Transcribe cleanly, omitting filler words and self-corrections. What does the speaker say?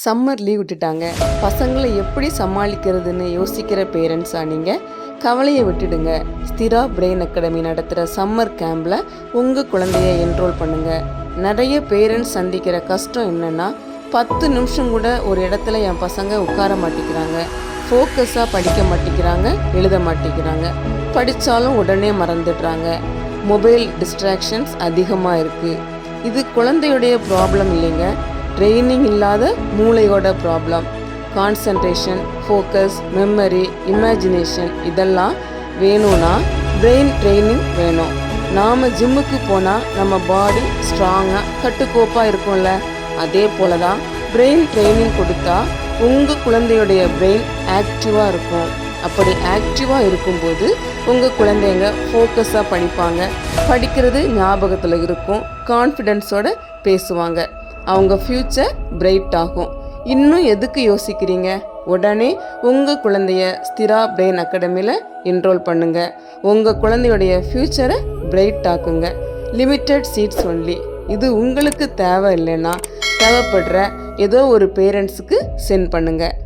Summer leave விட்டுட்டாங்க, பசங்களை எப்படி சமாளிக்கிறதுன்னு யோசிக்கிற பேரண்ட்ஸாக நீங்கள் கவலையை விட்டுடுங்க. ஸ்திரா பிரெயின் அகாடமி நடத்துகிற சம்மர் கேம்பில் உங்கள் குழந்தைய என்ரோல் பண்ணுங்கள். நிறைய பேரண்ட்ஸ் சந்திக்கிற கஷ்டம் என்னென்னா, 10 நிமிஷம் கூட ஒரு இடத்துல என் பசங்க உட்கார மாட்டேங்கிறாங்க, ஃபோக்கஸாக படிக்க மாட்டேங்கிறாங்க, எழுத மாட்டேங்கிறாங்க, படித்தாலும் உடனே மறந்துடுறாங்க, மொபைல் டிஸ்ட்ராக்ஷன்ஸ் அதிகமாக இருக்குது. இது குழந்தையுடைய ப்ராப்ளம் இல்லைங்க, ட்ரைனிங் இல்லாத மூளையோட problem. Concentration, focus, memory, imagination இதெல்லாம் வேணும்னா பிரெயின் ட்ரைனிங் வேணும். நாம் ஜிம்முக்கு போனால் நம்ம பாடி ஸ்ட்ராங்காக கட்டுக்கோப்பாக இருக்கும்ல, அதே போல தான் பிரெயின் ட்ரைனிங் கொடுத்தா உங்கள் குழந்தையுடைய பிரெயின் ஆக்டிவாக இருக்கும். அப்படி ஆக்டிவாக இருக்கும்போது உங்கள் குழந்தைங்க ஃபோக்கஸாக படிப்பாங்க, படிக்கிறது ஞாபகத்தில் இருக்கும், கான்ஃபிடென்ஸோடு பேசுவாங்க, அவங்க ஃப்யூச்சர் பிரைட் ஆகும். இன்னும் எதுக்கு யோசிக்கிறீங்க? உடனே உங்கள் குழந்தைய ஸ்திரா பிரெயின் அகாடமியில் என்ரோல் பண்ணுங்கள். உங்கள் குழந்தையுடைய ஃப்யூச்சரை பிரைட் ஆக்குங்க. Limited seats only. இது உங்களுக்கு தேவை இல்லைன்னா தேவைப்படுற ஏதோ ஒரு பேரண்ட்ஸுக்கு சென்ட் பண்ணுங்கள்.